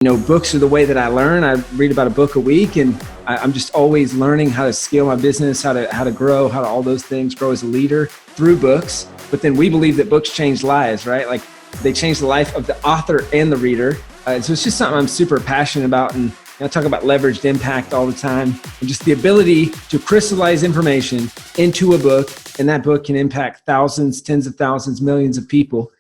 Books are the way that I learn. I read about a book a week, and I'm just always learning how to scale my business, how to grow, how to all those things, grow as a leader through books. But then we believe that books change lives, right? Like they change the life of the author and the reader. So it's just something I'm super passionate about. And I talk about leveraged impact all the time, and just the ability to crystallize information into a book, and that book can impact thousands, tens of thousands, millions of people.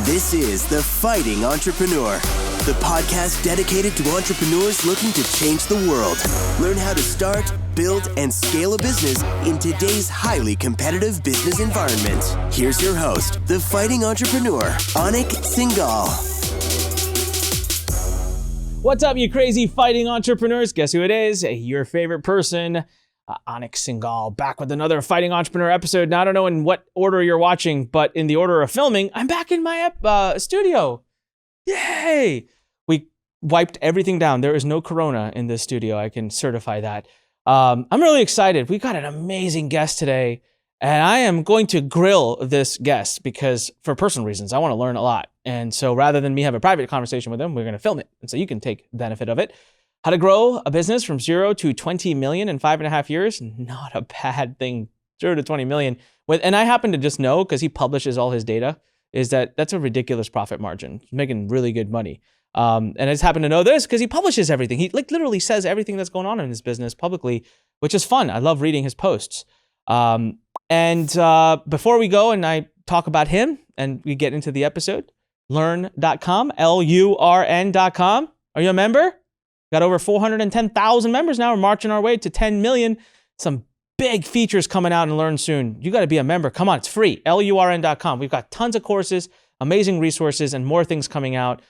This is The Fighting Entrepreneur, the podcast dedicated to entrepreneurs looking to change the world. Learn how to start, build, and scale a business in today's highly competitive business environment. Here's your host, The Fighting Entrepreneur, Anik Singal. What's up, you crazy fighting entrepreneurs? Guess who it is? Your favorite person, Anik Singal, back with another Fighting Entrepreneur episode. Now, I don't know in what order you're watching, but in the order of filming, I'm back in my studio. Yay! We wiped everything down. There is no corona in this studio. I can certify that. I'm really excited. We got an amazing guest today, and I am going to grill this guest because for personal reasons, I want to learn a lot. And so rather than me have a private conversation with him, we're going to film it. And so you can take benefit of it. How to grow a business from 0 to 20 million in 5.5 years. Not a bad thing. 0 to 20 million. And I happen to just know, because he publishes all his data, is that's a ridiculous profit margin. He's making really good money. And I just happen to know this because he publishes everything. He literally says everything that's going on in his business publicly, which is fun. I love reading his posts. And before we go and I talk about him and we get into the episode, Lurn.com, Lurn.com. Are you a member? Got over 410,000 members now. We're marching our way to 10 million. Some big features coming out in Lurn soon. You got to be a member. Come on, it's free. Lurn.com. We've got tons of courses, amazing resources, and more things coming out.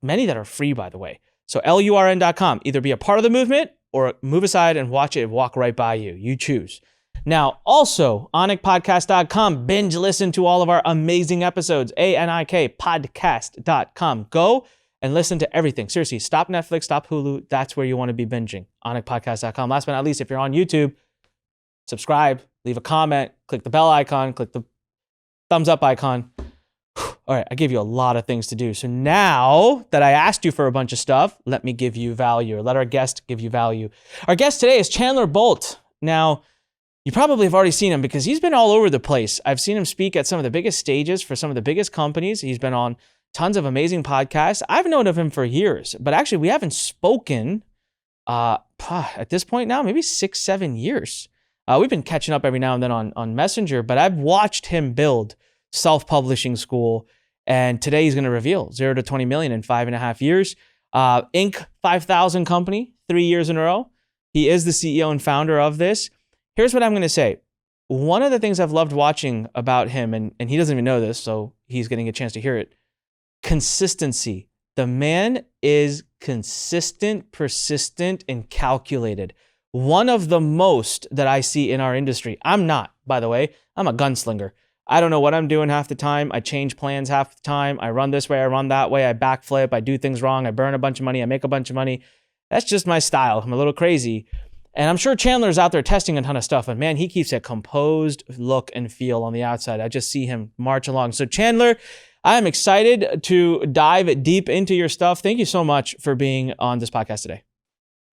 Many that are free, by the way. So Lurn.com. Either be a part of the movement or move aside and watch it walk right by you. You choose. Now, also, AnikPodcast.com. Binge listen to all of our amazing episodes. AnikPodcast.com. Go and listen to everything. Seriously, stop Netflix, stop Hulu. That's where you want to be binging. AnikPodcast.com. Last but not least, if you're on YouTube, subscribe, leave a comment, click the bell icon, click the thumbs up icon. All right, I gave you a lot of things to do. So now that I asked you for a bunch of stuff, let me give you value, or let our guest give you value. Our guest today is Chandler Bolt. Now, you probably have already seen him because he's been all over the place. I've seen him speak at some of the biggest stages for some of the biggest companies. He's been on tons of amazing podcasts. I've known of him for years, but actually we haven't spoken at this point now, maybe 6-7 years. We've been catching up every now and then on Messenger, but I've watched him build self-publishing school, and today he's going to reveal 0 to 20 million in 5.5 years. Inc. 5,000 company, 3 years in a row. He is the CEO and founder of this. Here's what I'm going to say. One of the things I've loved watching about him, and he doesn't even know this, so he's getting a chance to hear it, consistency. The man is consistent, persistent, and calculated. One of the most that I see in our industry. I'm not, by the way. I'm a gunslinger. I don't know what I'm doing half the time. I change plans half the time. I run this way, I run that way. I backflip. I do things wrong. I burn a bunch of money. I make a bunch of money. That's just my style. I'm a little crazy. And I'm sure Chandler's out there testing a ton of stuff, and man, he keeps a composed look and feel on the outside. I just see him march along. So Chandler, I am excited to dive deep into your stuff. Thank you so much for being on this podcast today.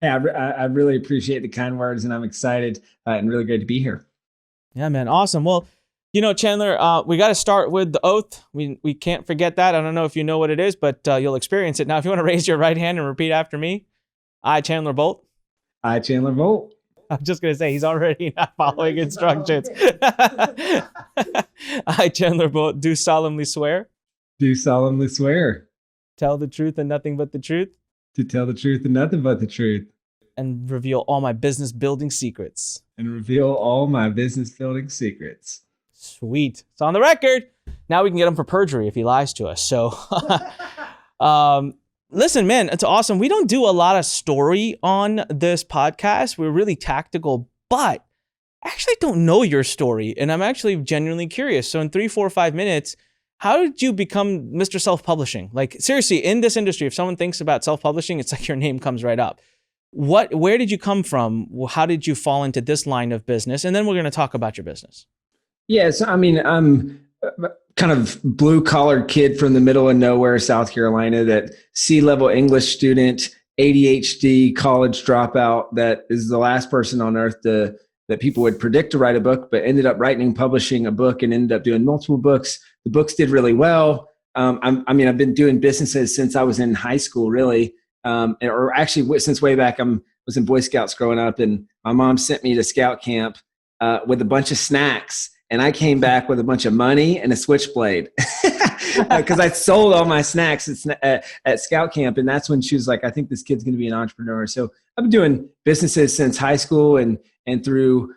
Yeah, I really appreciate the kind words, and I'm excited and really great to be here. Yeah, man. Awesome. Well, Chandler, we got to start with the oath. We can't forget that. I don't know if you know what it is, but you'll experience it. Now, if you want to raise your right hand and repeat after me. I, Chandler Bolt. I, Chandler Bolt. I'm just going to say he's already not following instructions. I, Chandler Bolt, do solemnly swear. Do solemnly swear. Tell the truth and nothing but the truth. To tell the truth and nothing but the truth. And reveal all my business building secrets. And reveal all my business building secrets. Sweet. It's on the record. Now we can get him for perjury if he lies to us. So, listen, man, it's awesome. We don't do a lot of story on this podcast. We're really tactical, but I actually don't know your story. And I'm actually genuinely curious. So in 3, 4, 5 minutes, how did you become Mr. Self-Publishing? Like, seriously, in this industry, if someone thinks about self-publishing, it's like your name comes right up. Where did you come from? How did you fall into this line of business? And then we're going to talk about your business. Yes, I mean, kind of blue collar kid from the middle of nowhere, South Carolina, that C-level English student, ADHD college dropout, that is the last person on earth that people would predict to write a book, but ended up writing and publishing a book and ended up doing multiple books. The books did really well. I've been doing businesses since I was in high school, really, or actually since way back. Was in Boy Scouts growing up, and my mom sent me to scout camp with a bunch of snacks, and I came back with a bunch of money and a switchblade because I sold all my snacks at scout camp, and that's when she was like, "I think this kid's going to be an entrepreneur." So I've been doing businesses since high school and through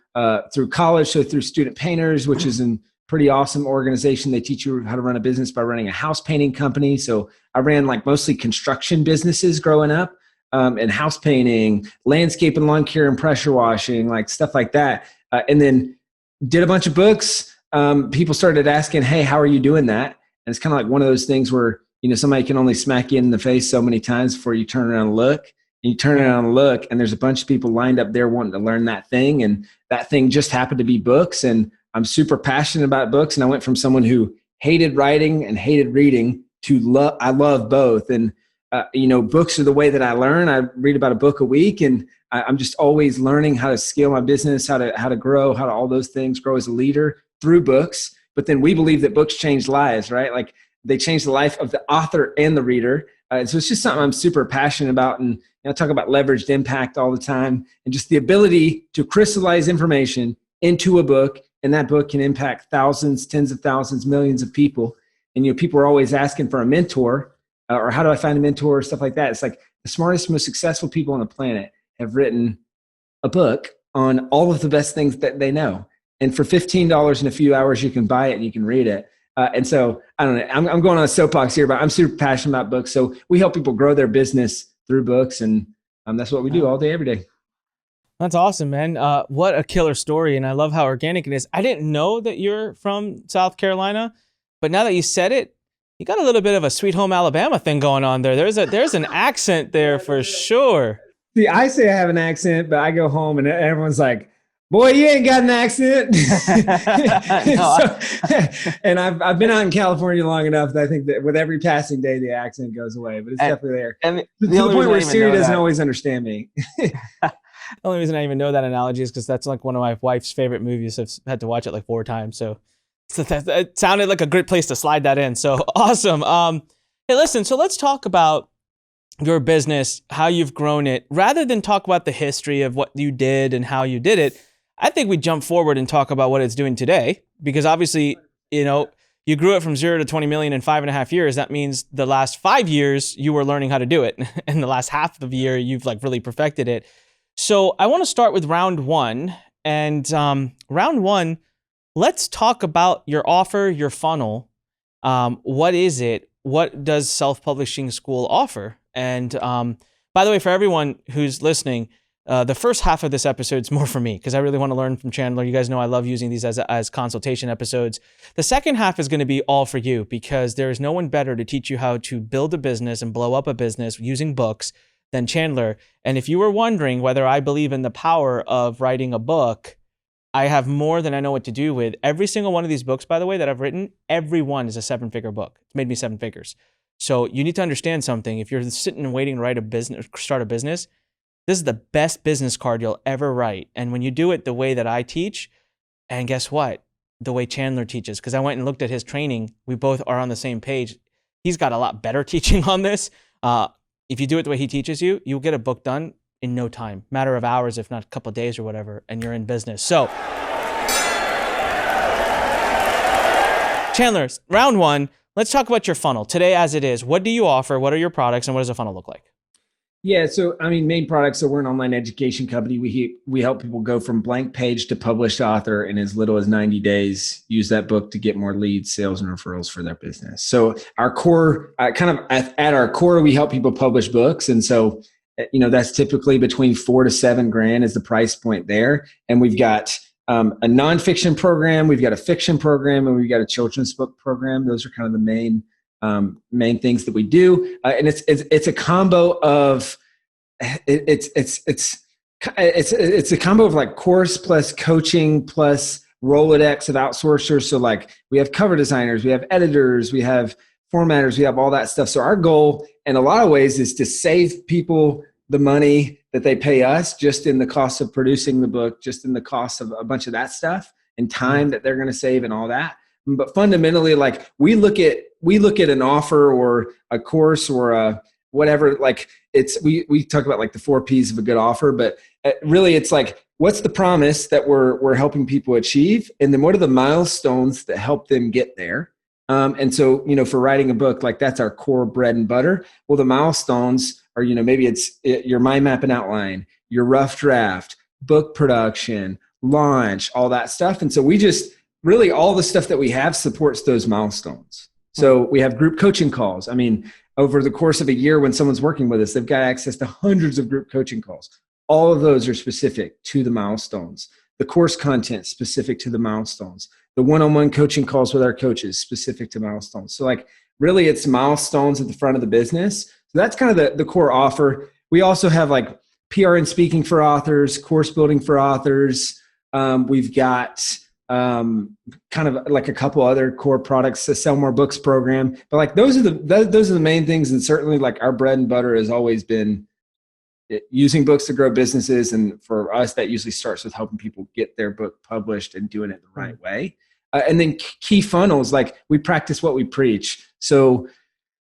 college. So through Student Painters, which is a pretty awesome organization. They teach you how to run a business by running a house painting company. So I ran like mostly construction businesses growing up. And house painting, landscape and lawn care and pressure washing, like stuff like that. And then did a bunch of books. People started asking, "Hey, how are you doing that?" And it's kind of like one of those things where, somebody can only smack you in the face so many times before you turn around and look. And you turn around and look, and there's a bunch of people lined up there wanting to learn that thing. And that thing just happened to be books. And I'm super passionate about books. And I went from someone who hated writing and hated reading to I love both. And books are the way that I learn. I read about a book a week, and I'm just always learning how to scale my business, how to grow, how to all those things, grow as a leader through books. But then we believe that books change lives, right? Like they change the life of the author and the reader. And so it's just something I'm super passionate about. And I talk about leveraged impact all the time, and just the ability to crystallize information into a book, and that book can impact thousands, tens of thousands, millions of people. And people are always asking for a mentor. Or how do I find a mentor, or stuff like that. It's like the smartest, most successful people on the planet have written a book on all of the best things that they know. And for $15 in a few hours, you can buy it and you can read it. And so I don't know, I'm going on a soapbox here, but I'm super passionate about books. So we help people grow their business through books. And that's what we do all day, every day. That's awesome, man. What a killer story. And I love how organic it is. I didn't know that you're from South Carolina, but now that you said it, you got a little bit of a Sweet Home Alabama thing going on there. There's an accent there for sure. See, I say I have an accent, but I go home and everyone's like, "Boy, you ain't got an accent." And I've been out in California long enough that I think that with every passing day, the accent goes away, but it's definitely there. And to the point where Siri doesn't always understand me. The only reason I even know that analogy is because that's like one of my wife's favorite movies. I've had to watch it like 4 times. So it sounded like a great place to slide that in. So awesome. Hey, listen, so let's talk about your business, how you've grown it. Rather than talk about the history of what you did and how you did it, I think we jump forward and talk about what it's doing today. Because obviously, you grew it from 0 to 20 million in 5.5 years. That means the last 5 years you were learning how to do it. And the last half of the year, you've like really perfected it. So I want to start with round one. And round one, let's talk about your offer, your funnel. What is it? What does self-publishing school offer? And by the way, for everyone who's listening, the first half of this episode is more for me because I really want to learn from Chandler. You guys know I love using these as consultation episodes. The second half is going to be all for you because there is no one better to teach you how to build a business and blow up a business using books than Chandler. And if you were wondering whether I believe in the power of writing a book, I have more than I know what to do with. Every single one of these books, by the way, that I've written, every one is a 7-figure book. It's made me 7 figures. So you need to understand something. If you're sitting and waiting to write a business, start a business, this is the best business card you'll ever write. And when you do it the way that I teach, and guess what? The way Chandler teaches, because I went and looked at his training. We both are on the same page. He's got a lot better teaching on this. If you do it the way he teaches you, you'll get a book done in no time, matter of hours, if not a couple of days or whatever, and you're in business. So, Chandler, round one, let's talk about your funnel. Today as it is, what do you offer? What are your products? And what does a funnel look like? Yeah, so main products. So we're an online education company. We help people go from blank page to published author in as little as 90 days. Use that book to get more leads, sales, and referrals for their business. So our core, at our core, we help people publish books, and so that's typically between $4,000 to $7,000 is the price point there. And we've got a nonfiction program, we've got a fiction program, and we've got a children's book program. Those are kind of the main things that we do, and it's a combo of it's a combo of like course plus coaching plus Rolodex of outsourcers. So like we have cover designers, we have editors, we have formatters, we have all that stuff. So our goal in a lot of ways is to save people the money that they pay us just in the cost of producing the book, just in the cost of a bunch of that stuff and time that they're going to save and all that. But fundamentally, like we look at an offer or a course or a whatever, like we talk about like the 4 P's of a good offer, but really it's like, what's the promise that we're helping people achieve? And then what are the milestones that help them get there? And so, for writing a book, like that's our core bread and butter. Well, the milestones are, maybe it's your mind map and outline, your rough draft, book production, launch, all that stuff. And so we just really all the stuff that we have supports those milestones. So we have group coaching calls. I mean, over the course of a year, when someone's working with us, they've got access to hundreds of group coaching calls. All of those are specific to the milestones. The course content specific to the milestones. The one-on-one coaching calls with our coaches specific to milestones. So like really it's milestones at the front of the business. So that's kind of the core offer. We also have like PR and speaking for authors, course building for authors. We've got kind of like a couple other core products, the Sell More Books program. But like those are the main things. And certainly like our bread and butter has always been using books to grow businesses. And for us, that usually starts with helping people get their book published and doing it the right way. And then key funnels, like we practice what we preach. So,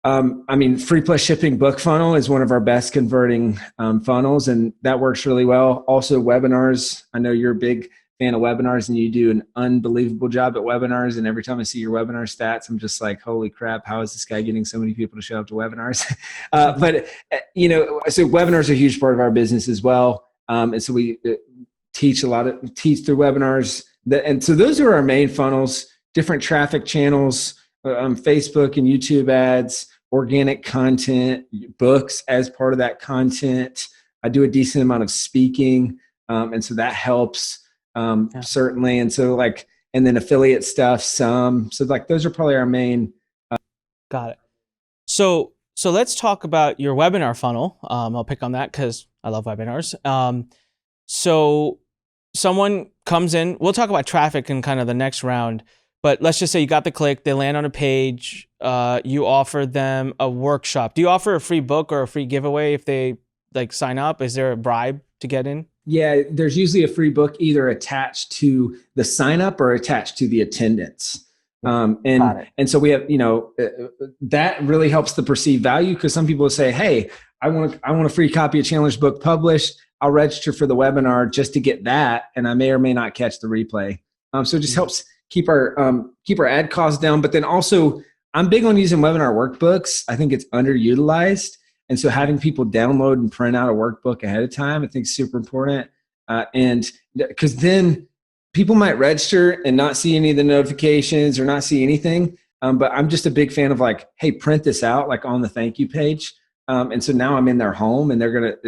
free plus shipping book funnel is one of our best converting funnels, and that works really well. Also webinars. I know you're a big fan of webinars and you do an unbelievable job at webinars. And every time I see your webinar stats, I'm just like, holy crap, how is this guy getting so many people to show up to webinars? So webinars are a huge part of our business as well. And so we teach through webinars. And so those are our main funnels, different traffic channels, Facebook and YouTube ads, organic content, books as part of that content. I do a decent amount of speaking. And so that helps certainly. And so and then affiliate stuff, so like those are probably our main. Got it. So let's talk about your webinar funnel. I'll pick on that because I love webinars. So someone comes in, we'll talk about traffic in kind of the next round, but let's just say you got the click, they land on a page, you offer them a workshop. Do you offer a free book or a free giveaway if they sign up? Is there a bribe to get in? Yeah, there's usually a free book either attached to the sign up or attached to the attendance. And so we have, that really helps the perceived value, because some people will say, hey, I want a free copy of Chandler's book published. I'll register for the webinar just to get that, and I may or may not catch the replay. So it just helps keep our ad costs down. But then also, I'm big on using webinar workbooks. I think it's underutilized, and so having people download and print out a workbook ahead of time, I think is super important. And because then people might register and not see any of the notifications or not see anything. But I'm just a big fan of hey, print this out on the thank you page. And so now I'm in their home and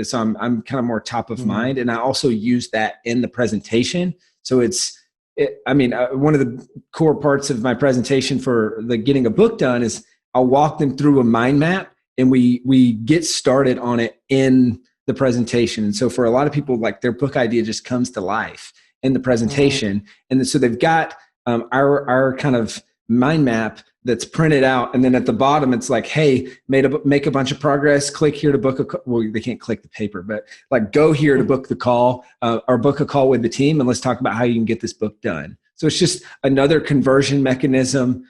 so I'm kind of more top of mind. And I also use that in the presentation. So one of the core parts of my presentation for getting a book done is I'll walk them through a mind map, and we get started on it in the presentation. And so for a lot of people, their book idea just comes to life in the presentation. And so they've got our kind of mind map that's printed out. And then at the bottom, it's hey, make a bunch of progress, click here to book well, they can't click the paper, but go here to book the call or book a call with the team. And let's talk about how you can get this book done. So it's just another conversion mechanism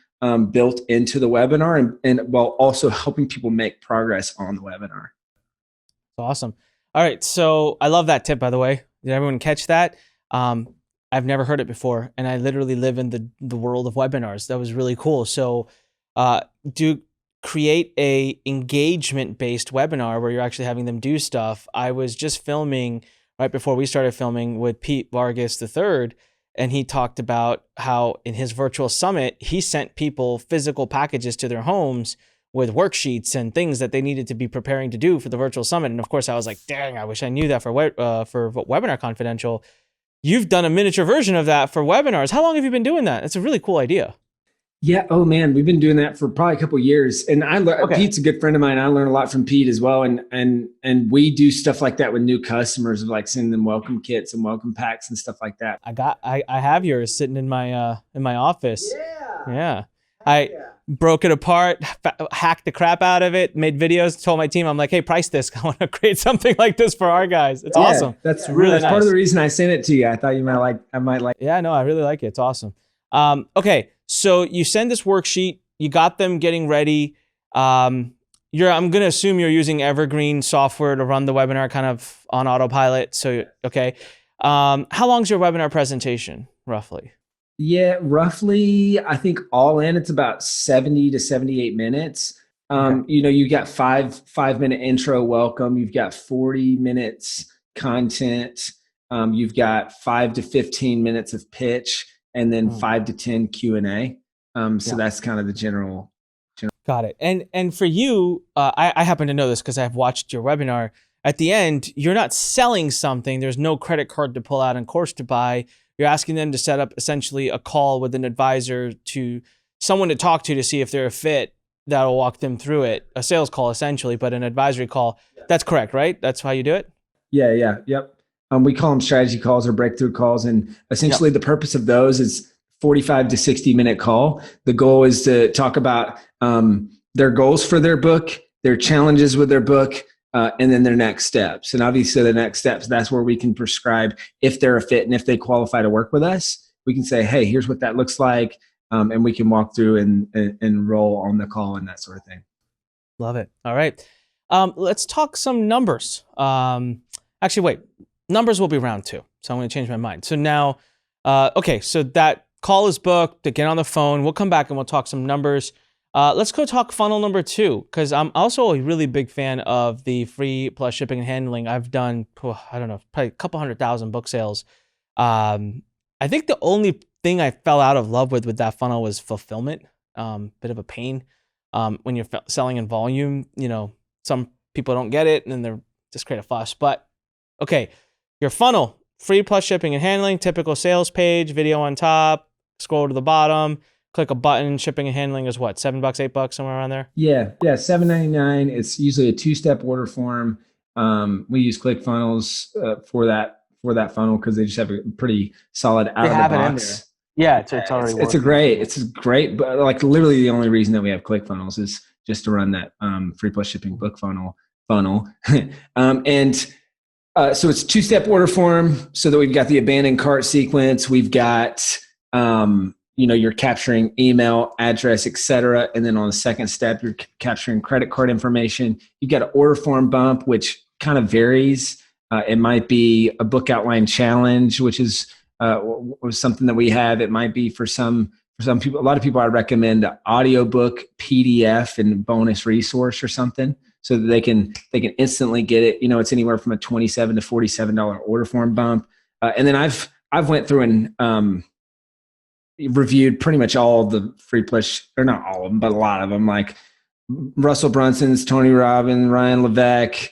built into the webinar, and while also helping people make progress on the webinar. Awesome. All right. So I love that tip, by the way. Did everyone catch that? I've never heard it before, and I literally live in the world of webinars. That was really cool. So create a engagement-based webinar where you're actually having them do stuff. I was just filming right before we started filming with Pete Vargas III, and he talked about how in his virtual summit, he sent people physical packages to their homes with worksheets and things that they needed to be preparing to do for the virtual summit. And of course, I was like, dang, I wish I knew that for Webinar Confidential. You've done a miniature version of that for webinars. How long have you been doing that? It's a really cool idea. Yeah. Oh man, we've been doing that for probably a couple of years. And Okay. Pete's a good friend of mine. I learn a lot from Pete as well. And we do stuff like that with new customers, of like sending them welcome kits and welcome packs and stuff like that. I have yours sitting in my office. Yeah. I broke it apart, hacked the crap out of it, made videos, told my team, I'm like, hey, price this. I want to create something like this for our guys. It's awesome. That's really nice. Part of the reason I sent it to you. I thought you might like. Yeah, no, I really like it. It's awesome. Okay, so you send this worksheet. You got them getting ready. I'm going to assume you're using Evergreen software to run the webinar kind of on autopilot. So, okay. How long is your webinar presentation, roughly? Yeah, roughly, I think all in, it's about 70 to 78 minutes. You know, you got 5-minute intro welcome. You've got 40 minutes content. You've got 5 to 15 minutes of pitch, and then 5 to 10 Q&A. So that's kind of the general. Got it. And for you, I happen to know this because I've watched your webinar. At the end, you're not selling something. There's no credit card to pull out and course to buy. You're asking them to set up essentially a call with an advisor, to someone to talk to see if they're a fit, that'll walk them through it. A sales call essentially, but an advisory call. That's correct, right? That's how you do it? Yeah. Yep. We call them strategy calls or breakthrough calls. And essentially the purpose of those is 45 to 60-minute call. The goal is to talk about their goals for their book, their challenges with their book, and then their next steps. And obviously the next steps, that's where we can prescribe if they're a fit and if they qualify to work with us. We can say, hey, here's what that looks like. And we can walk through and roll on the call and that sort of thing. Love it. All right. Let's talk some numbers. Actually, wait. Numbers will be round 2. So I'm going to change my mind. So now, okay, so that call is booked to get on the phone. We'll come back and we'll talk some numbers. Let's go talk funnel number 2, because I'm also a really big fan of the free plus shipping and handling. I've done, I don't know, probably a couple 100,000 book sales. I think the only thing I fell out of love with that funnel was fulfillment. Bit of a pain. When you're selling in volume, you know, some people don't get it and then they're just create a fuss. But okay, your funnel, free plus shipping and handling, typical sales page, video on top, scroll to the bottom, click a button. Shipping and handling is what, $7, $8, somewhere around there? Yeah, $7.99. It's usually a 2-step order form. We use ClickFunnels for that funnel because they just have a pretty solid out of the box. Yeah, it's already it's a great, but like literally the only reason that we have ClickFunnels is just to run that free plus shipping book funnel. So it's 2-step order form, so that we've got the abandoned cart sequence. We've got, you're capturing email, address, etc. And then on the second step, you're capturing credit card information. You've got an order form bump, which kind of varies. It might be a book outline challenge, which is something that we have. It might be for some people, a lot of people, I recommend an audiobook, PDF, and bonus resource or something, so that they can instantly get it. You know, it's anywhere from a $27 to $47 order form bump. And then I've went through and reviewed pretty much all the free plus, or not all of them, but a lot of them, like Russell Brunson's, Tony Robbins, Ryan Levesque,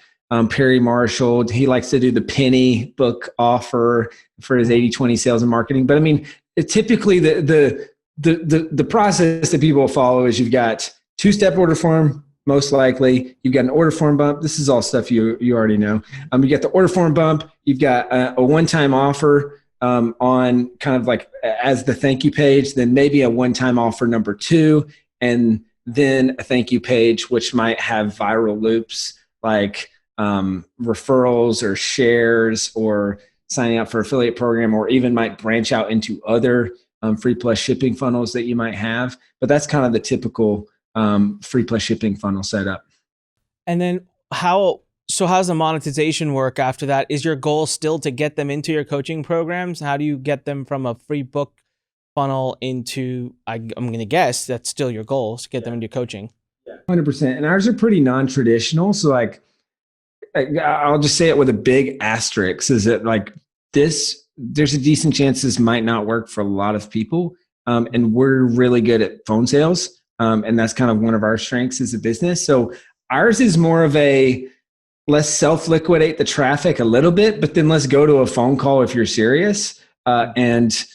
Perry Marshall. He likes to do the penny book offer for his 80-20 sales and marketing. But I mean, typically the process that people follow is you've got 2-step order form, most likely. You've got an order form bump. This is all stuff you already know. You got the order form bump. You've got a one-time offer on kind of like as the thank you page, then maybe a one-time offer number 2, and then a thank you page, which might have viral loops like referrals or shares or signing up for affiliate program, or even might branch out into other free plus shipping funnels that you might have. But that's kind of the typical free plus shipping funnel setup. And then how's the monetization work after that? Is your goal still to get them into your coaching programs? How do you get them from a free book funnel into, I'm going to guess that's still your goal, to get them into coaching? 100%. And ours are pretty non-traditional. So like, I'll just say it with a big asterisk, is that like there's a decent chance this might not work for a lot of people. And we're really good at phone sales. And that's kind of one of our strengths as a business. So ours is more of a, let's self-liquidate the traffic a little bit, but then let's go to a phone call if you're serious, and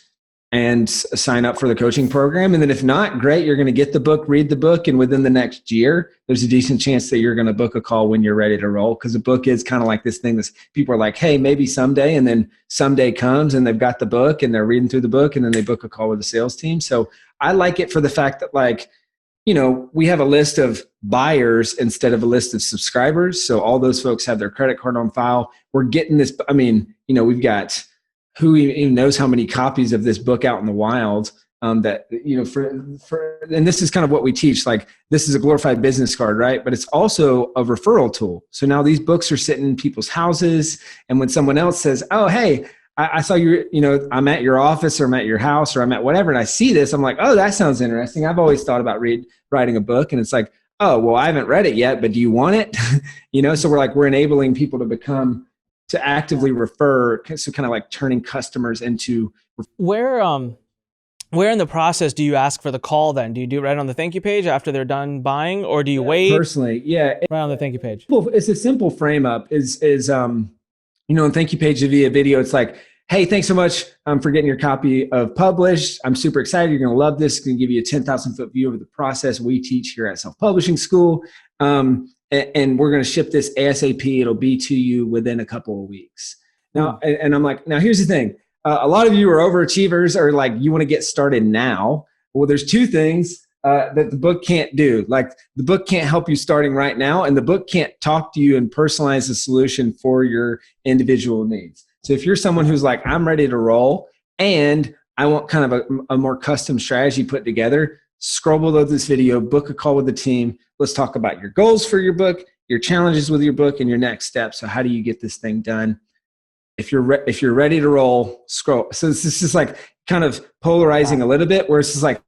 and sign up for the coaching program. And then if not, great, you're going to get the book, read the book, and within the next year, there's a decent chance that you're going to book a call when you're ready to roll. Because a book is kind of like this thing that people are like, hey, maybe someday, and then someday comes and they've got the book and they're reading through the book and then they book a call with the sales team. So I like it for the fact that, like, you know, we have a list of buyers instead of a list of subscribers. So all those folks have their credit card on file. We're getting this. I mean, you know, we've got who even knows how many copies of this book out in the wild, that, you know, and this is kind of what we teach. Like, this is a glorified business card, right? But it's also a referral tool. So now these books are sitting in people's houses. And when someone else says, oh, hey, I saw you, you know, I'm at your office or I'm at your house or I'm at whatever, and I see this, I'm like, oh, that sounds interesting. I've always thought about writing a book. And it's like, oh, well, I haven't read it yet, but do you want it? You know, so we're enabling people to actively refer. So kind of like turning customers into. Where in the process do you ask for the call then? Do you do it right on the thank you page after they're done buying, or do you wait? Personally, yeah. Right on the thank you page. Well, it's a simple frame up you know, on thank you page via video, it's like, hey, thanks so much for getting your copy of Published. I'm super excited. You're going to love this. It's going to give you a 10,000 foot view of the process we teach here at Self-Publishing School. And we're going to ship this ASAP. It'll be to you within a couple of weeks. Now, and I'm like, now here's the thing. A lot of you are overachievers, or like, you want to get started now. Well, there's two things that the book can't do. Like, the book can't help you starting right now, and the book can't talk to you and personalize the solution for your individual needs. So if you're someone who's like, I'm ready to roll and I want kind of a more custom strategy put together, scroll below this video, book a call with the team. Let's talk about your goals for your book, your challenges with your book, and your next steps. So how do you get this thing done? If you're ready to roll, scroll. So this is just like kind of polarizing a little bit, where it's just like,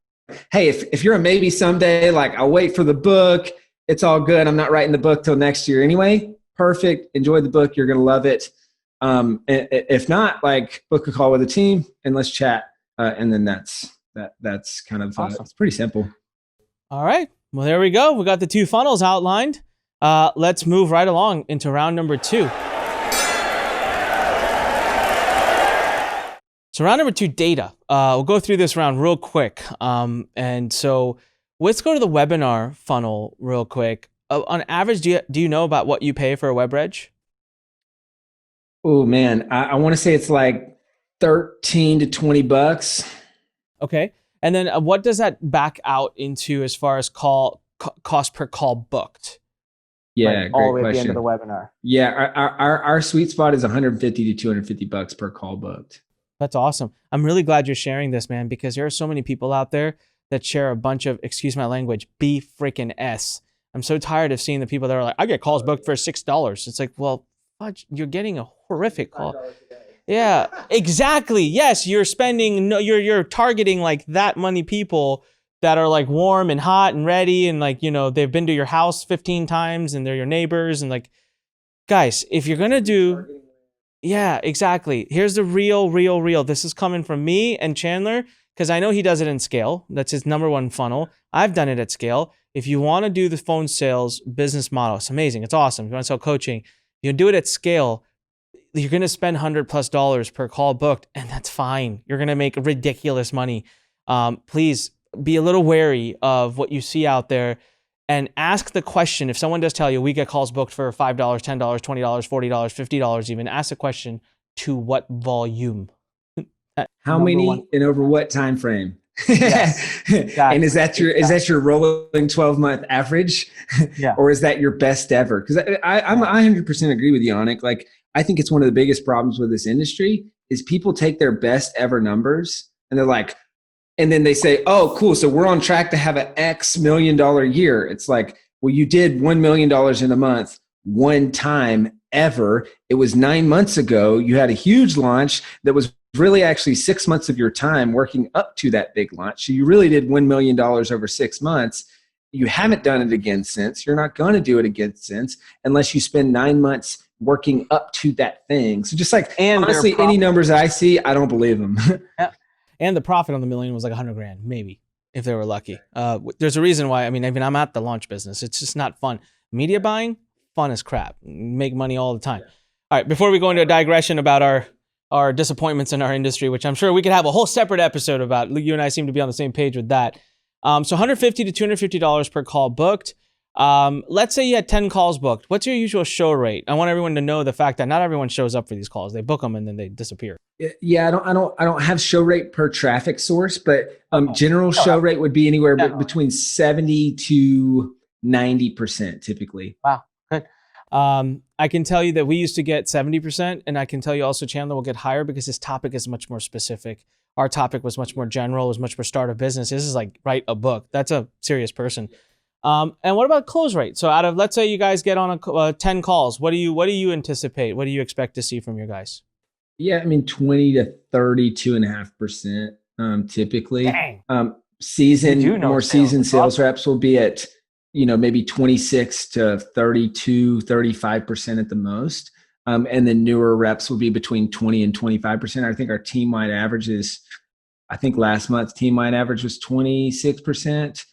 hey, if you're a maybe someday, like, I'll wait for the book, it's all good, I'm not writing the book till next year anyway, perfect, enjoy the book, you're going to love it. If not, like, book a call with the team and let's chat. And then that's kind of, awesome. It's pretty simple. All right. Well, there we go. We got the two funnels outlined. Let's move right along into round number 2. So round number 2, data. We'll go through this round real quick. And so let's go to the webinar funnel real quick. On average, do you know about what you pay for a web reg? Oh man, I want to say it's like $13 to $20. Okay. And then what does that back out into as far as cost per call booked? Yeah, like, great all the way question. At the end of the webinar. Yeah, our sweet spot is $150 to $250 per call booked. That's awesome. I'm really glad you're sharing this, man, because there are so many people out there that share a bunch of, excuse my language, B freaking S. I'm so tired of seeing the people that are like, I get calls booked for $6. It's like, well, fudge, you're getting a horrific call. Yeah, exactly. Yes, you're spending, you're targeting like that many people that are like warm and hot and ready, and like, you know, they've been to your house 15 times and they're your neighbors, and like, guys, if you're going to do, yeah, exactly. Here's the real. This is coming from me and Chandler, because I know he does it in scale. That's his number one funnel. I've done it at scale. If you want to do the phone sales business model, it's amazing. It's awesome. If you want to sell coaching, you do it at scale. You're going to spend $100+ per call booked, and that's fine. You're going to make ridiculous money. Please be a little wary of what you see out there, and ask the question. If someone does tell you we get calls booked for $5, $10, $20, $40, $50 even, ask the question, to what volume? How many and over what time frame? Yes, exactly. And is that your rolling 12-month average? Yeah. Or is that your best ever? Because I 100% agree with you, Anik. Like, I think it's one of the biggest problems with this industry is people take their best ever numbers and they're like, and then they say, oh, cool, so we're on track to have an X $1 million year. It's like, well, you did $1 million in a month one time ever. It was 9 months ago. You had a huge launch that was really actually 6 months of your time working up to that big launch. So you really did $1 million over 6 months. You haven't done it again since. You're not going to do it again since unless you spend 9 months working up to that thing. So just like, and honestly, any numbers I see, I don't believe them. Yeah. And the profit on the million was like $100,000, maybe, if they were lucky. There's a reason why. I mean, even I'm at the launch business. It's just not fun. Media buying, fun as crap. Make money all the time. All right, before we go into a digression about our our disappointments in our industry, which I'm sure we could have a whole separate episode about. You and I seem to be on the same page with that. So $150 to $250 per call booked. Let's say you had 10 calls booked. What's your usual show rate? I want everyone to know the fact that not everyone shows up for these calls. They book them and then they disappear. Yeah, I don't have show rate per traffic source, but general show rate would be anywhere between 70 to 90% typically. Wow, good. I can tell you that we used to get 70%, and I can tell you also Chandler will get higher because his topic is much more specific. Our topic was much more general, was much more start a business. This is like write a book. That's a serious person. And what about close rate? So out of, let's say you guys get on 10 calls, what do you anticipate? What do you expect to see from your guys? Yeah, I mean 20 to 32.5% typically. Dang. More seasoned sales reps will be at maybe 26 to 32, 35% at the most. And then newer reps will be between 20 and 25%. I think our team-wide average is, I think last month's team-wide average was 26%.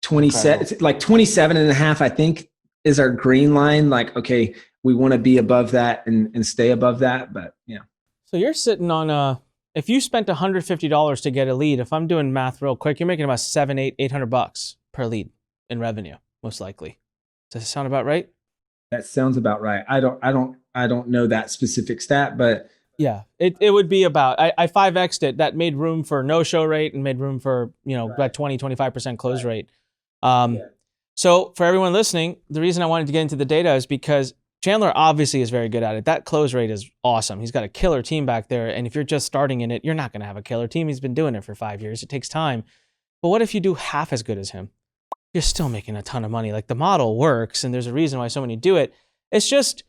27 and a half, I think, is our green line. Like, okay, we want to be above that and stay above that. But yeah. So you're sitting on if you spent $150 to get a lead, if I'm doing math real quick, you're making about $800 per lead in revenue, most likely. Does that sound about right? That sounds about right. I don't know that specific stat, but yeah, it would be about, I 5x'd it. That made room for no show rate and made room for, about 20-25% close rate. So for everyone listening, the reason I wanted to get into the data is because Chandler obviously is very good at it. That close rate is awesome. He's got a killer team back there. And if you're just starting in it, you're not going to have a killer team. He's been doing it for 5 years. It takes time. But what if you do half as good as him? You're still making a ton of money. Like, the model works and there's a reason why so many do it. It's just,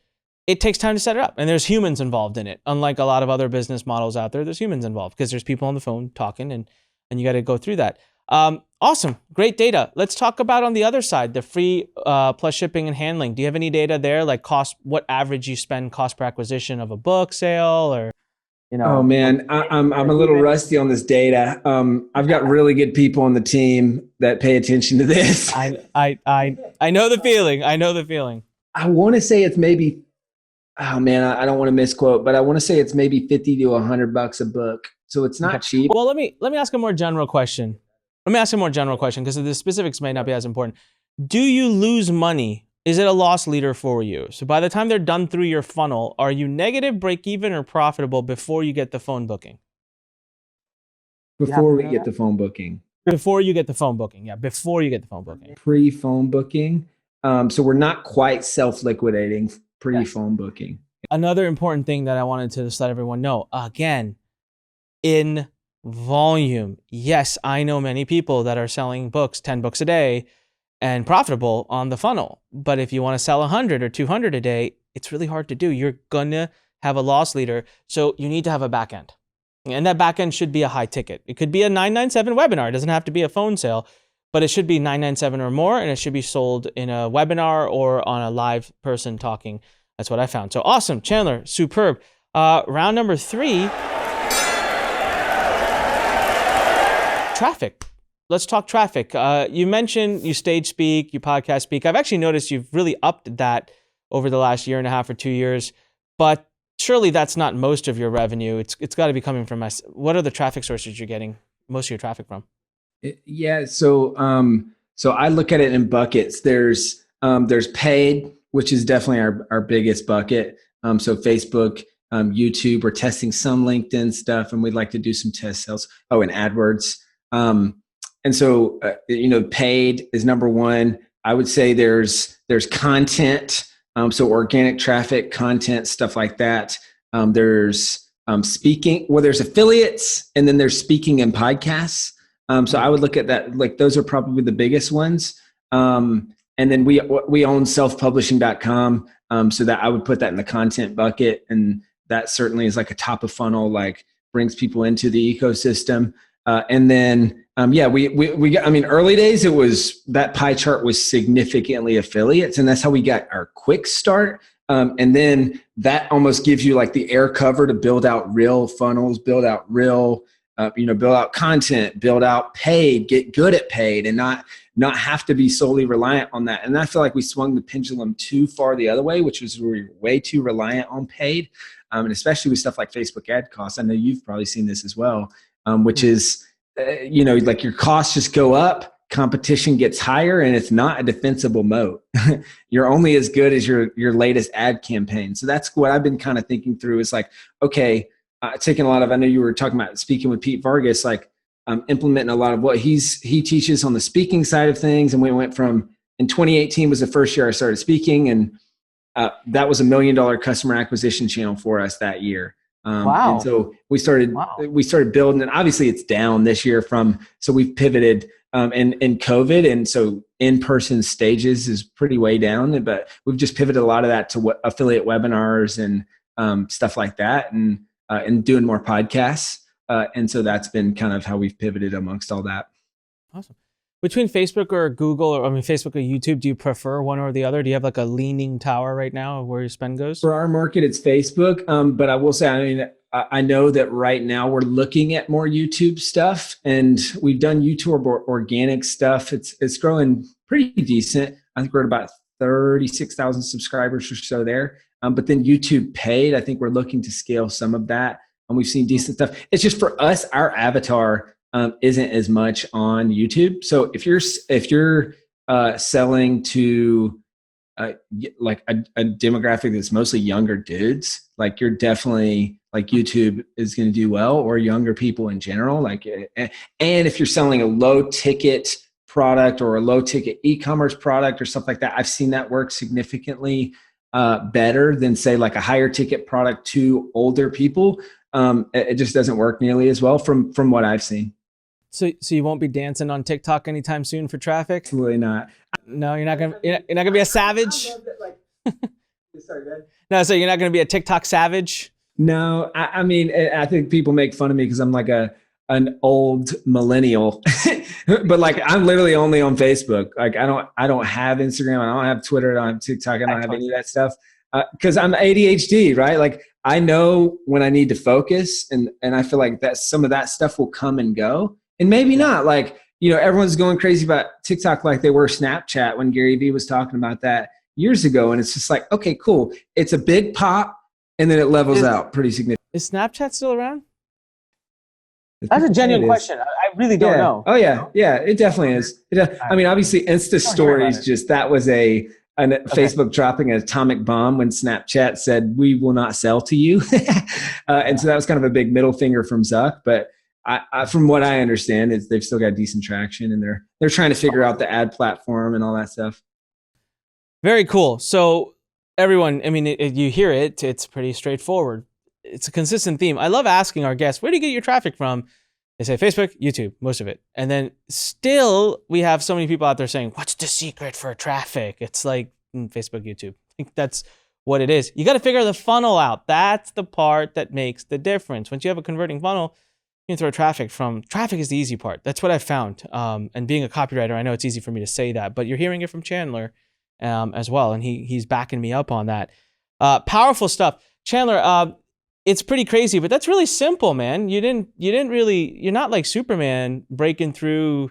it takes time to set it up, and there's humans involved in it. Unlike a lot of other business models out there, there's humans involved because there's people on the phone talking and you got to go through that. Awesome. Great data. Let's talk about on the other side, the free plus shipping and handling. Do you have any data there? Like cost, what average you spend cost per acquisition of a book sale, or, Oh man, I'm a little rusty on this data. I've got really good people on the team that pay attention to this. I know the feeling. I know the feeling. I want to say it's maybe, oh man, I don't want to misquote, but I want to say it's maybe $50 to $100 a book. So it's not cheap. Well, let me ask a more general question. Because the specifics may not be as important. Do you lose money? Is it a loss leader for you? So by the time they're done through your funnel, are you negative, break even, or profitable before you get the phone booking? Before we get the phone booking. Before you get the phone booking. Yeah, before you get the phone booking. Pre-phone booking. So we're not quite self-liquidating pre-phone booking. Another important thing that I wanted to just let everyone know, again, in volume. Yes, I know many people that are selling books, 10 books a day, and profitable on the funnel. But if you want to sell 100 or 200 a day, it's really hard to do. You're going to have a loss leader. So you need to have a back end. And that back end should be a high ticket. It could be a 997 webinar. It doesn't have to be a phone sale, but it should be 997 or more. And it should be sold in a webinar or on a live person talking. That's what I found. So awesome. Chandler, superb. Round number 3. Traffic. Let's talk traffic. You mentioned you stage speak, you podcast speak. I've actually noticed you've really upped that over the last year and a half or 2 years, but surely that's not most of your revenue. It's got to be coming from us. What are the traffic sources you're getting most of your traffic from? Yeah. So I look at it in buckets. There's paid, which is definitely our biggest bucket. So Facebook, YouTube, we're testing some LinkedIn stuff, and we'd like to do some test sales. Oh, and AdWords. And so, paid is number one. I would say there's content. So organic traffic, content, stuff like that. There's speaking, well, there's affiliates, and then there's speaking and podcasts. So I would look at that, like those are probably the biggest ones. And then we own selfpublishing.com. So that I would put that in the content bucket. And that certainly is like a top of funnel, like brings people into the ecosystem. And then, we got, early days, it was, that pie chart was significantly affiliates, and that's how we got our quick start. And then that almost gives you like the air cover to build out real funnels, build out real, build out content, build out paid, get good at paid, and not have to be solely reliant on that. And I feel like we swung the pendulum too far the other way, which was we were way too reliant on paid. and especially with stuff like Facebook ad costs. I know you've probably seen this as well, which is, like your costs just go up, competition gets higher, and it's not a defensible moat. You're only as good as your latest ad campaign. So that's what I've been kind of thinking through is like, okay, taking a lot of, I know you were talking about speaking with Pete Vargas, like implementing a lot of what he teaches on the speaking side of things. And we went from, in 2018 was the first year I started speaking, and that was $1 million customer acquisition channel for us that year. Wow. And so we started building, and obviously it's down this year so we've pivoted in COVID. And so in-person stages is pretty way down, but we've just pivoted a lot of that to affiliate webinars and stuff like that, and doing more podcasts. And so that's been kind of how we've pivoted amongst all that. Awesome. Between Facebook or Google, Facebook or YouTube, do you prefer one or the other? Do you have like a leaning tower right now of where your spend goes? For our market, it's Facebook. But I will say, I know that right now we're looking at more YouTube stuff, and we've done YouTube organic stuff. It's growing pretty decent. I think we're at about 36,000 subscribers or so there. But then YouTube paid, I think we're looking to scale some of that. And we've seen decent stuff. It's just for us, our avatar isn't as much on YouTube. So if you're selling to like a demographic that's mostly younger dudes, like you're definitely like YouTube is going to do well, or younger people in general. And if you're selling a low ticket product or a low ticket e-commerce product or something like that, I've seen that work significantly better than say like a higher ticket product to older people. It just doesn't work nearly as well from what I've seen. So you won't be dancing on TikTok anytime soon for traffic? Absolutely not. No, you're not gonna be a savage. No, so you're not gonna be a TikTok savage. No, I mean, I think people make fun of me because I'm like an old millennial, but like I'm literally only on Facebook. Like I don't have Instagram. I don't have Twitter. I don't have TikTok. I don't have any of that stuff because I'm ADHD, right? Like I know when I need to focus, and I feel like that some of that stuff will come and go. And maybe not. Like, everyone's going crazy about TikTok like they were Snapchat when Gary Vee was talking about that years ago. And it's just like, okay, cool. It's a big pop, and then it levels out pretty significantly. Is Snapchat still around? That's a genuine question. I really don't know. Oh, yeah. Yeah, it definitely is. I mean, obviously, Insta Stories, that was Facebook dropping an atomic bomb when Snapchat said, we will not sell to you. And so that was kind of a big middle finger from Zuck. But I, from what I understand, they've still got decent traction, and they're trying to figure out the ad platform and all that stuff. Very cool. So everyone, I mean, you hear it, it's pretty straightforward. It's a consistent theme. I love asking our guests, where do you get your traffic from? They say Facebook, YouTube, most of it. And then still we have so many people out there saying, what's the secret for traffic? It's like Facebook, YouTube. I think that's what it is. You got to figure the funnel out. That's the part that makes the difference. Once you have a converting funnel, you can throw traffic is the easy part. That's what I've found. And being a copywriter, I know it's easy for me to say that, but you're hearing it from Chandler as well. And he's backing me up on that. Powerful stuff. Chandler, it's pretty crazy, but that's really simple, man. You're not like Superman breaking through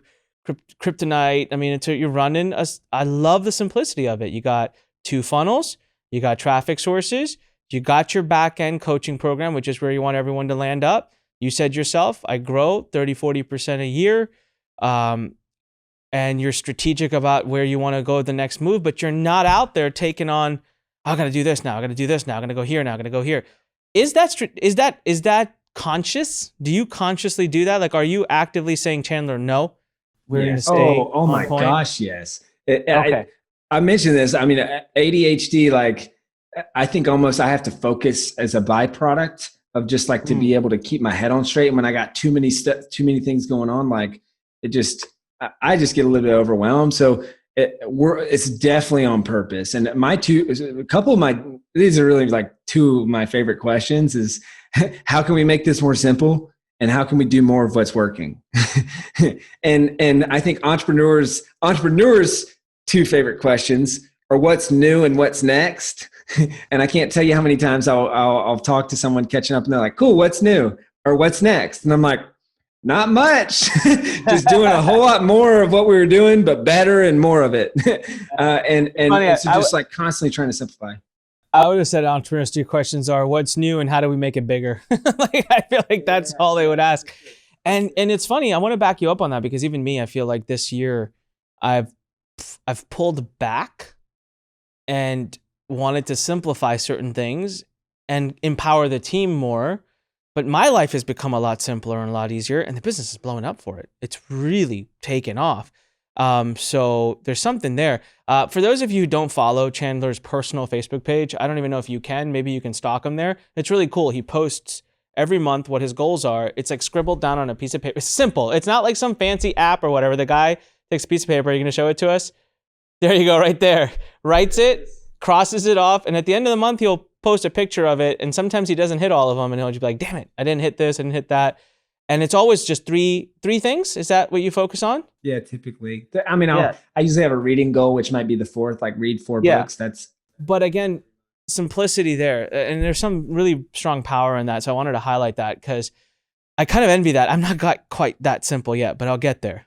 kryptonite. I mean, you're running I love the simplicity of it. You got 2 funnels, you got traffic sources, you got your back-end coaching program, which is where you want everyone to land up. You said yourself, I grow 30-40% a year. And you're strategic about where you want to go the next move, but you're not out there taking on, I got to do this now. I got to do this now. I'm going to go here now. I'm going to go here. Is that conscious? Do you consciously do that? Like, are you actively saying, Chandler, no, we're going to stay? Oh my gosh. Yes. Okay. I mentioned this. I mean, ADHD, like I think almost I have to focus as a byproduct of just like to be able to keep my head on straight. And when I got too many things going on, like I just get a little bit overwhelmed. So it's definitely on purpose. And these are really like 2 of my favorite questions is how can we make this more simple? And how can we do more of what's working? and I think entrepreneurs' 2 favorite questions are what's new and what's next. And I can't tell you how many times I'll talk to someone catching up and they're like, cool, what's new? Or what's next? And I'm like, not much. Just doing a whole lot more of what we were doing, but better and more of it. And so just like constantly trying to simplify. I would have said entrepreneurs' 2 questions are what's new and how do we make it bigger? Like, I feel like that's all they would ask. And it's funny, I want to back you up on that because even me, I feel like this year I've pulled back and wanted to simplify certain things and empower the team more. But my life has become a lot simpler and a lot easier, and the business is blowing up for it. It's really taken off. So there's something there. For those of you who don't follow Chandler's personal Facebook page, I don't even know if you can. Maybe you can stalk him there. It's really cool. He posts every month what his goals are. It's like scribbled down on a piece of paper. It's simple. It's not like some fancy app or whatever. The guy takes a piece of paper. Are you going to show it to us? There you go, right there. Writes it, crosses it off, and at the end of the month, he'll post a picture of it, and sometimes he doesn't hit all of them, and he'll just be like, damn it, I didn't hit this, I didn't hit that. And it's always just three things. Is that what you focus on? Yeah, typically. I mean, I usually have a reading goal, which might be the 4th, like read 4 books. But again, simplicity there. And there's some really strong power in that. So I wanted to highlight that because I kind of envy that. I'm not quite that simple yet, but I'll get there.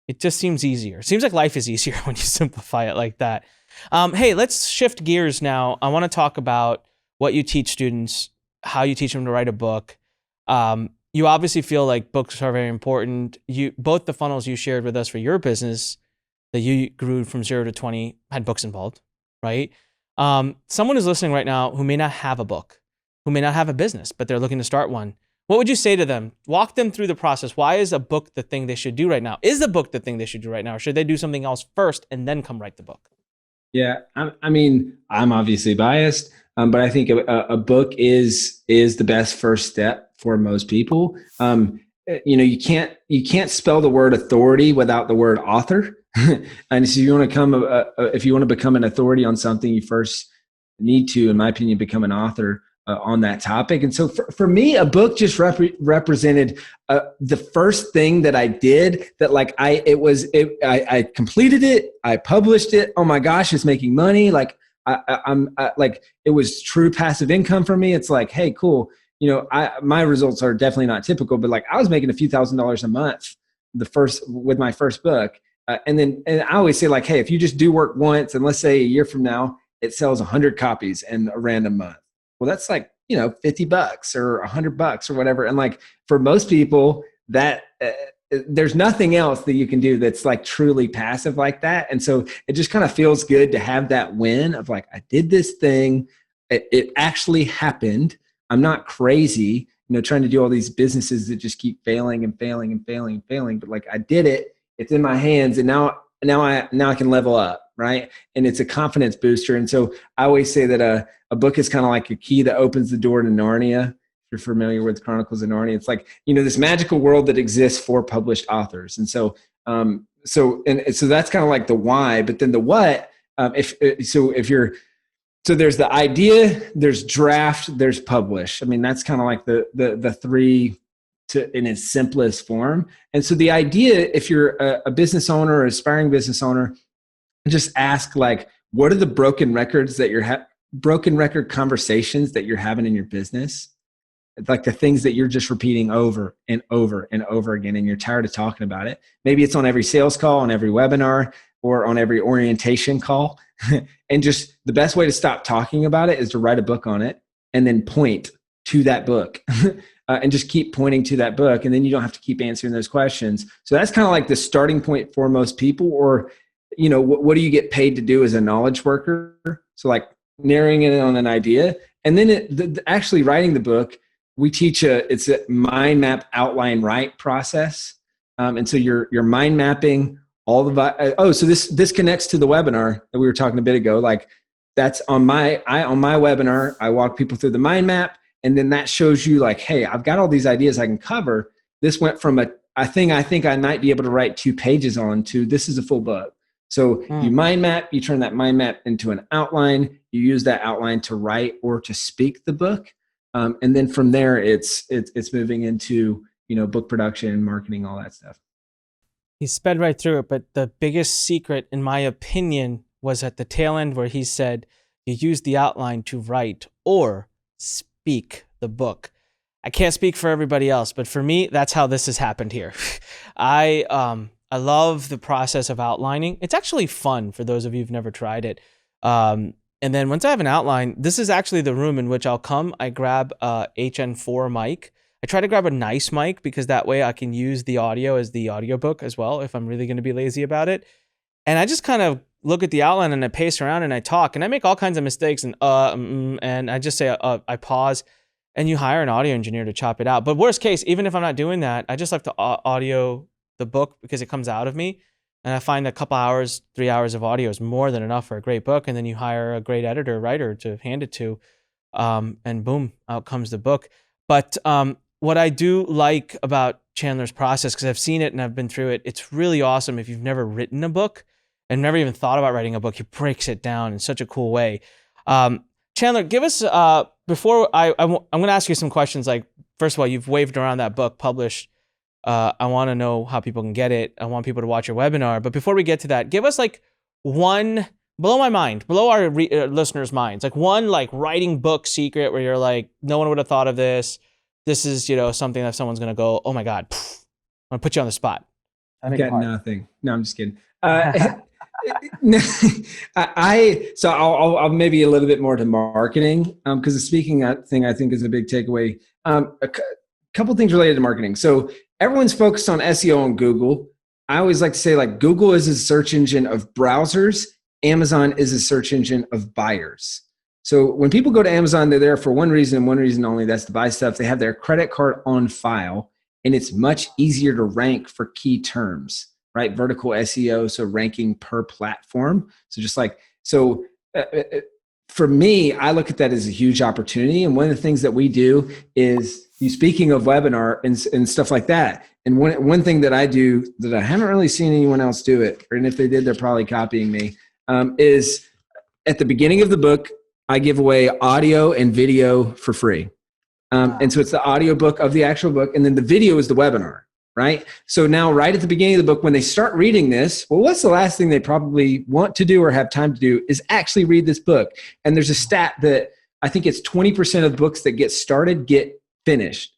It just seems easier. Seems like life is easier when you simplify it like that. Hey, let's shift gears now. I want to talk about what you teach students, how you teach them to write a book. You obviously feel like books are very important. Both the funnels you shared with us for your business that you grew from 0 to 20 had books involved, right? Someone who's listening right now who may not have a book, who may not have a business, but they're looking to start one. What would you say to them? Walk them through the process. Why is a book the thing they should do right now? Is the book the thing they should do right now? Or should they do something else first and then come write the book? Yeah, I mean, I'm obviously biased, but I think a book is the best first step for most people. You can't spell the word authority without the word author. And so if you want to become an authority on something, you first need to, in my opinion, become an author on that topic. And so for me, a book just represented the first thing that I did that I completed it. I published it. Oh my gosh, it's making money. Like it was true passive income for me. It's like, hey, cool. My results are definitely not typical, but like I was making a few $1,000s a month with my first book. And I always say like, hey, if you just do work once and let's say a year from now, it sells 100 copies in a random month. Well, that's like, $50 or $100 or whatever. And like for most people that there's nothing else that you can do that's like truly passive like that. And so it just kind of feels good to have that win of like, I did this thing. It actually happened. I'm not crazy, trying to do all these businesses that just keep failing and failing and failing and failing. But like I did it, it's in my hands. And now I can level up. Right. And it's a confidence booster. And so I always say that a book is kind of like a key that opens the door to Narnia. If you're familiar with Chronicles of Narnia, it's like, this magical world that exists for published authors. And so that's kind of like the why, but then the what, so there's the idea, there's draft, there's publish. I mean, that's kind of like the 3 in its simplest form. And so the idea, if you're a business owner or aspiring business owner, just ask like, what are the broken records that broken record conversations that you're having in your business? It's like the things that you're just repeating over and over and over again, and you're tired of talking about it. Maybe it's on every sales call, on every webinar, or on every orientation call. And just the best way to stop talking about it is to write a book on it and then point to that book and just keep pointing to that book. And then you don't have to keep answering those questions. So that's kind of like the starting point for most people. Or what do you get paid to do as a knowledge worker? So like narrowing it on an idea. And then actually writing the book, we teach it's a mind map outline write process. And so you're mind mapping all the, so this connects to the webinar that we were talking a bit ago. Like that's on my webinar, I walk people through the mind map. And then that shows you like, hey, I've got all these ideas I can cover. This went from I think I might be able to write 2 pages on to this is a full book. So you mind map, you turn that mind map into an outline, you use that outline to write or to speak the book. And then from there, it's moving into, book production, marketing, all that stuff. He sped right through it, but the biggest secret, in my opinion, was at the tail end where he said, you use the outline to write or speak the book. I can't speak for everybody else, but for me, that's how this has happened here. I love the process of outlining. It's actually fun for those of you who've never tried it. And then once I have an outline, this is actually the room in which I'll come. I grab a HN4 mic. I try to grab a nice mic because that way I can use the audio as the audiobook as well if I'm really going to be lazy about it. And I just kind of look at the outline and I pace around and I talk and I make all kinds of mistakes and I just say I pause, and you hire an audio engineer to chop it out. But worst case, even if I'm not doing that, I just like to audio the book because it comes out of me. And I find a couple hours, 3 hours of audio is more than enough for a great book. And then you hire a great editor, writer to hand it to, and boom, out comes the book. But what I do like about Chandler's process, because I've seen it and I've been through it, it's really awesome if you've never written a book and never even thought about writing a book. He breaks it down in such a cool way. Chandler, give us, before I'm going to ask you some questions. Like, first of all, you've waved around that book published. I want to know how people can get it. I want people to watch your webinar. But before we get to that, give us like one, blow my mind, blow our listeners' minds, like one like writing book secret where you're like, no one would have thought of this. This is, something that someone's going to go, oh my God, I'm going to put you on the spot. I've got nothing. No, I'm just kidding. I'll maybe a little bit more to marketing because the speaking thing I think is a big takeaway. A couple things related to marketing. So everyone's focused on SEO on Google. I always like to say like Google is a search engine of browsers. Amazon is a search engine of buyers. So when people go to Amazon, they're there for one reason and one reason only, that's to buy stuff. They have their credit card on file, and it's much easier to rank for key terms, right? Vertical SEO, so ranking per platform. For me, I look at that as a huge opportunity. And one of the things that we do is, speaking of webinar and stuff like that, and one thing that I do that I haven't really seen anyone else do it, and if they did, they're probably copying me, is at the beginning of the book, I give away audio and video for free. And so it's the audio book of the actual book, and then the video is the webinar, right? So now right at the beginning of the book, when they start reading this, well, what's the last thing they probably want to do or have time to do is actually read this book. And there's a stat that I think it's 20% of the books that get started get finished.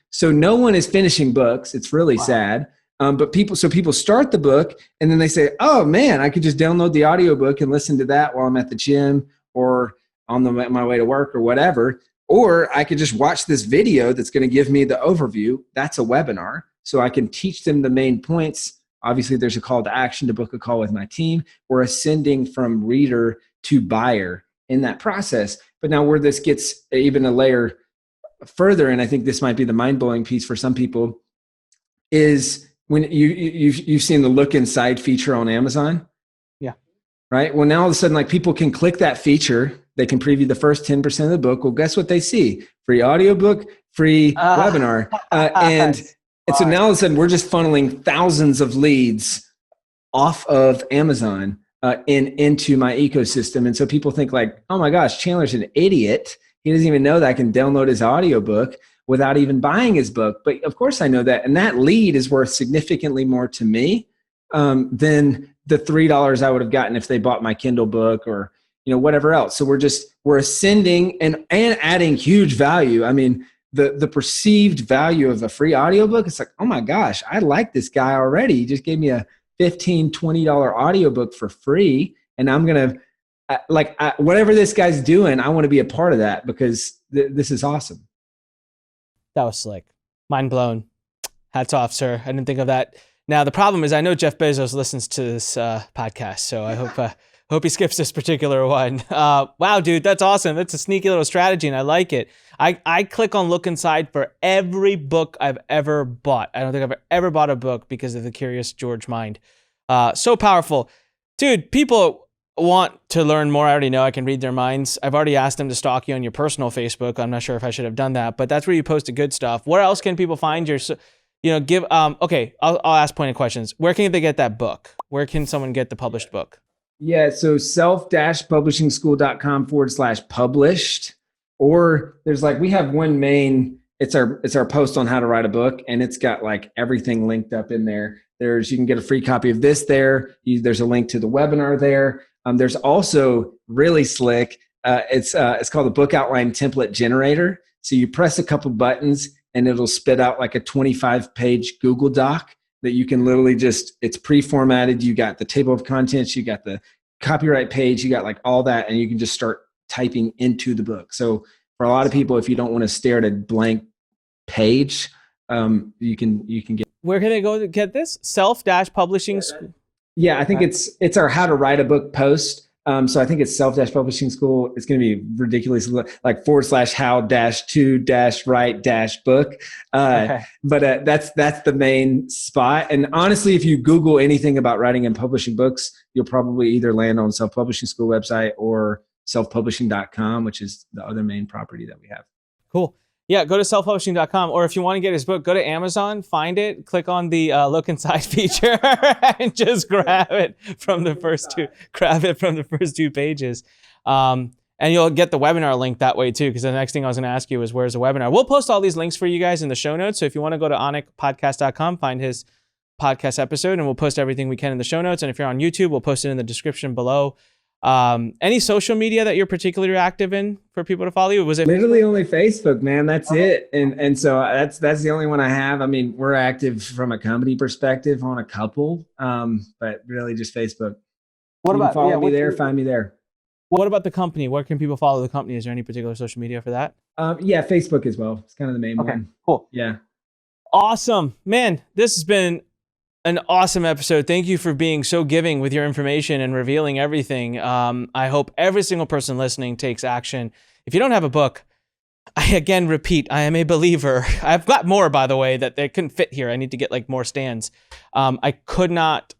So no one is finishing books. It's really sad. But people start the book and then they say, oh man, I could just download the audiobook and listen to that while I'm at the gym or on my way to work or whatever. Or I could just watch this video that's going to give me the overview. That's a webinar. So I can teach them the main points. Obviously, there's a call to action to book a call with my team. We're ascending from reader to buyer in that process. But now where this gets even a layer further, and I think this might be the mind-blowing piece for some people, is when you've seen the look inside feature on Amazon. Yeah. Right? Well, now all of a sudden, like people can click that feature. They can preview the first 10% of the book. Well, guess what they see? Free audiobook, free webinar. And so now all of a sudden we're just funneling thousands of leads off of Amazon into my ecosystem. And so people think like, oh my gosh, Chandler's an idiot. He doesn't even know that I can download his audiobook without even buying his book. But of course I know that. And that lead is worth significantly more to me than the $3 I would have gotten if they bought my Kindle book or whatever else. So we're ascending and adding huge value. I mean, the perceived value of a free audiobook, it's like, oh my gosh, I like this guy already. He just gave me a $15, $20 audiobook for free. And I'm going to, whatever this guy's doing, I want to be a part of that because this is awesome. That was slick. Mind blown. Hats off, sir. I didn't think of that. Now, the problem is I know Jeff Bezos listens to this podcast, so I hope he skips this particular one. Wow, dude, that's awesome. That's a sneaky little strategy, and I like it. I click on look inside for every book I've ever bought. I don't think I've ever bought a book because of the Curious George mind. So powerful. Dude, people want to learn more. I already know I can read their minds. I've already asked them to stalk you on your personal Facebook. I'm not sure if I should have done that, but that's where you post the good stuff. Where else can people find your, okay, I'll ask pointed questions. Where can they get that book? Where can someone get the published book? Yeah, so self-publishingschool.com/published. Or there's we have one main, it's our post on how to write a book, and it's got everything linked up in there. You can get a free copy of this there. There's a link to the webinar there. There's also really slick. It's called the Book Outline Template Generator. So you press a couple buttons and it'll spit out a 25-page Google Doc that you can literally it's pre-formatted. You got the table of contents, you got the copyright page, you got like all that, and you can just start typing into the book. So for a lot of people, if you don't want to stare at a blank page, you can get. Where can they go to get this? Self-Publishing School. Yeah, I think it's our how to write a book post. So I think it's self-publishing school. It's going to be ridiculous, like /how-to-write-book. Okay. But that's the main spot. And honestly, if you Google anything about writing and publishing books, you'll probably either land on self-publishing school website or selfpublishing.com, which is the other main property that we have. Cool. Yeah, go to selfpublishing.com, or if you want to get his book, go to Amazon, find it, click on the look inside feature, and just grab it from the first two. Grab it from the first 2 pages, and you'll get the webinar link that way too. Because the next thing I was going to ask you is where's the webinar. We'll post all these links for you guys in the show notes. So if you want to go to anikpodcast.com, find his podcast episode, and we'll post everything we can in the show notes. And if you're on YouTube, we'll post it in the description below. Any social media that you're particularly active in for people to follow you? Was it literally only Facebook, man? That's it. And so that's the only one I have. I mean, we're active from a company perspective on a couple, but really just Facebook. What about follow me there? Find me there. What about the company? Where can people follow the company? Is there any particular social media for that? Yeah, Facebook as well. It's kind of the main one. Cool. Yeah. Awesome, man. This has been an awesome episode. Thank you for being so giving with your information and revealing everything. I hope every single person listening takes action. If you don't have a book, I again repeat, I am a believer. I've got more, by the way, that they couldn't fit here. I need to get like more stands. I could not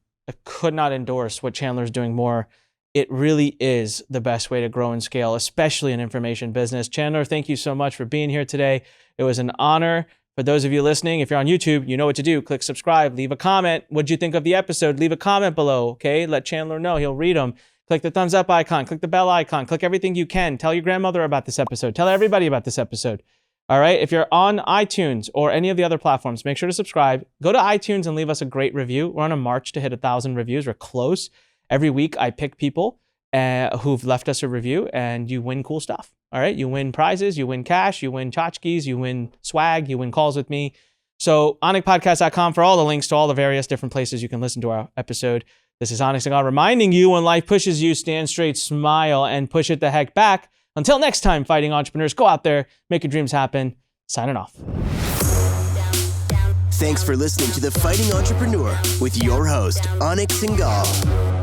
endorse what Chandler's doing more. It really is the best way to grow and scale, especially in information business. Chandler, thank you so much for being here today. It was an honor. For those of you listening, if you're on YouTube, you know what to do. Click subscribe, leave a comment. What'd you think of the episode? Leave a comment below, okay? Let Chandler know. He'll read them. Click the thumbs up icon. Click the bell icon. Click everything you can. Tell your grandmother about this episode. Tell everybody about this episode. All right? If you're on iTunes or any of the other platforms, make sure to subscribe. Go to iTunes and leave us a great review. We're on a march to hit 1,000 reviews. We're close. Every week, I pick people who've left us a review, and you win cool stuff. All right, you win prizes, you win cash, you win tchotchkes, you win swag, you win calls with me. So anikpodcast.com for all the links to all the various different places you can listen to our episode. This is Anik Singal reminding you, when life pushes you, stand straight, smile, and push it the heck back. Until next time, fighting entrepreneurs, go out there, make your dreams happen. Signing off. Thanks for listening to The Fighting Entrepreneur with your host, Anik Singal.